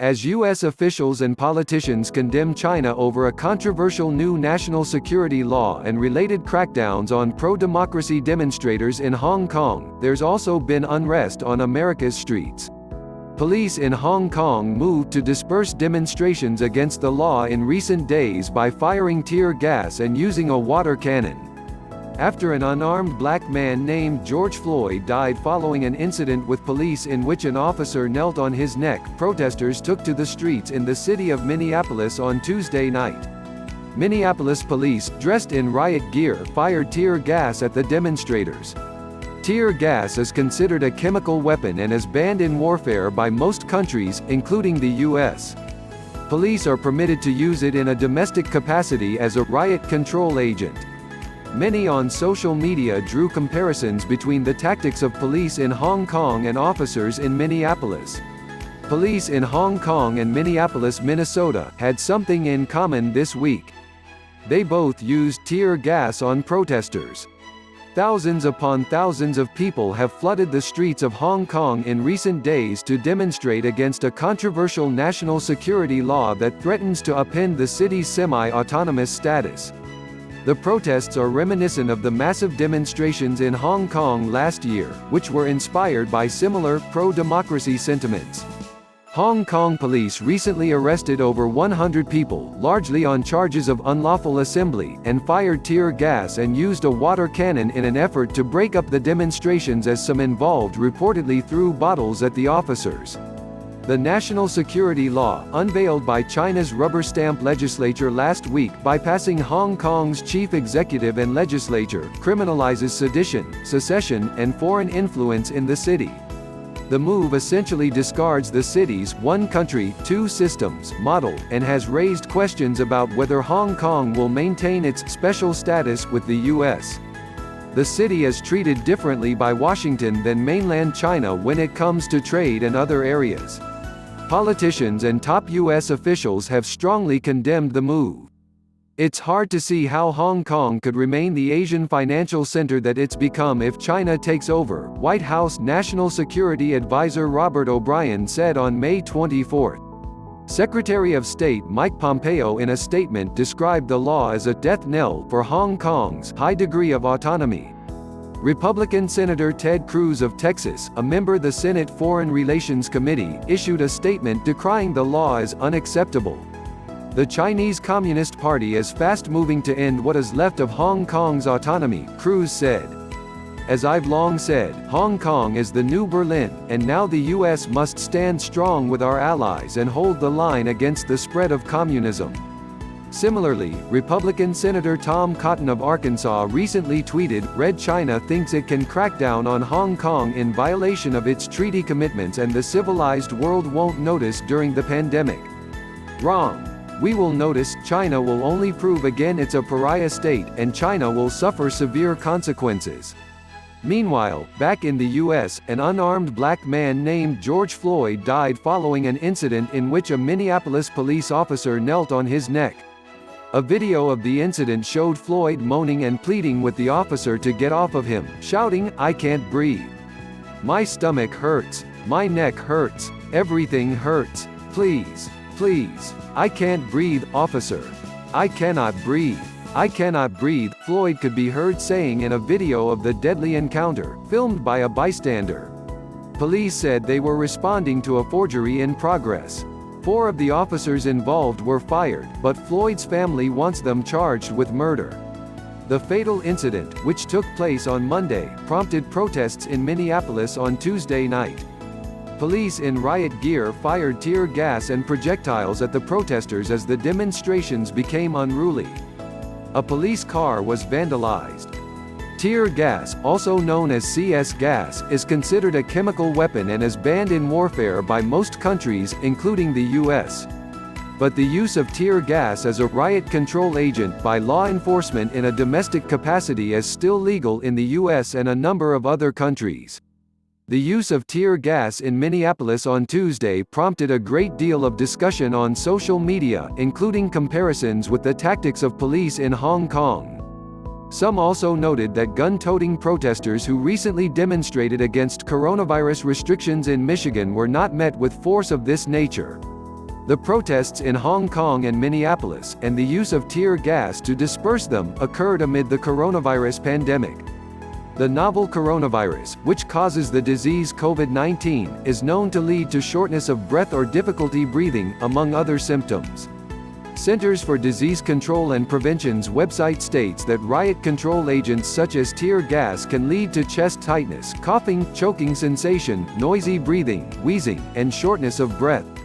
As U.S. officials and politicians condemn China over a controversial new national security law and related crackdowns on pro-democracy demonstrators in Hong Kong, there's also been unrest on America's streets. Police in Hong Kong moved to disperse demonstrations against the law in recent days by firing tear gas and using a water cannon. After an unarmed black man named George Floyd died following an incident with police in which an officer knelt on his neck, protesters took to the streets in the city of Minneapolis on Tuesday night. Minneapolis police, dressed in riot gear, fired tear gas at the demonstrators. Tear gas is considered a chemical weapon and is banned in warfare by most countries, including the U.S. Police are permitted to use it in a domestic capacity as a riot control agent. Many on social media drew comparisons between the tactics of police in Hong Kong and officers in Minneapolis. Police in Hong Kong and Minneapolis, Minnesota, had something in common this week. They both used tear gas on protesters. Thousands upon thousands of people have flooded the streets of Hong Kong in recent days to demonstrate against a controversial national security law that threatens to upend the city's semi-autonomous status. The protests are reminiscent of the massive demonstrations in Hong Kong last year, which were inspired by similar pro-democracy sentiments. Hong Kong police recently arrested over 100 people, largely on charges of unlawful assembly, and fired tear gas and used a water cannon in an effort to break up the demonstrations, as some involved reportedly threw bottles at the officers. The national security law, unveiled by China's rubber stamp legislature last week bypassing Hong Kong's chief executive and legislature, criminalizes sedition, secession, and foreign influence in the city. The move essentially discards the city's one country, two systems model, and has raised questions about whether Hong Kong will maintain its special status with the U.S. The city is treated differently by Washington than mainland China when it comes to trade and other areas. Politicians and top U.S. officials have strongly condemned the move. It's hard to see how Hong Kong could remain the Asian financial center that it's become if China takes over, White House National Security Advisor Robert O'Brien said on May 24. Secretary of State Mike Pompeo in a statement described the law as a death knell for Hong Kong's high degree of autonomy. Republican Senator Ted Cruz of Texas, a member of the Senate Foreign Relations Committee, issued a statement decrying the law as unacceptable. The Chinese Communist Party is fast moving to end what is left of Hong Kong's autonomy, Cruz said. As I've long said, Hong Kong is the new Berlin, and now the U.S. must stand strong with our allies and hold the line against the spread of communism. Similarly, Republican Senator Tom Cotton of Arkansas recently tweeted, "Red China thinks it can crack down on Hong Kong in violation of its treaty commitments and the civilized world won't notice during the pandemic. Wrong. We will notice. China will only prove again it's a pariah state, and China will suffer severe consequences." Meanwhile, back in the U.S., an unarmed black man named George Floyd died following an incident in which a Minneapolis police officer knelt on his neck. A video of the incident showed Floyd moaning and pleading with the officer to get off of him, shouting, "I can't breathe. My stomach hurts. My neck hurts. Everything hurts. Please. Please. I can't breathe, officer. I cannot breathe. I cannot breathe," Floyd could be heard saying in a video of the deadly encounter, filmed by a bystander. Police said they were responding to a forgery in progress. 4 of the officers involved were fired, but Floyd's family wants them charged with murder. The fatal incident, which took place on Monday, prompted protests in Minneapolis on Tuesday night. Police in riot gear fired tear gas and projectiles at the protesters as the demonstrations became unruly. A police car was vandalized. Tear gas, also known as CS gas, is considered a chemical weapon and is banned in warfare by most countries, including the U.S. But the use of tear gas as a riot control agent by law enforcement in a domestic capacity is still legal in the U.S. and a number of other countries. The use of tear gas in Minneapolis on Tuesday prompted a great deal of discussion on social media, including comparisons with the tactics of police in Hong Kong. Some also noted that gun-toting protesters who recently demonstrated against coronavirus restrictions in Michigan were not met with force of this nature. The protests in Hong Kong and Minneapolis, and the use of tear gas to disperse them, occurred amid the coronavirus pandemic. The novel coronavirus, which causes the disease COVID-19, is known to lead to shortness of breath or difficulty breathing, among other symptoms. Centers for Disease Control and Prevention's website states that riot control agents such as tear gas can lead to chest tightness, coughing, choking sensation, noisy breathing, wheezing, and shortness of breath.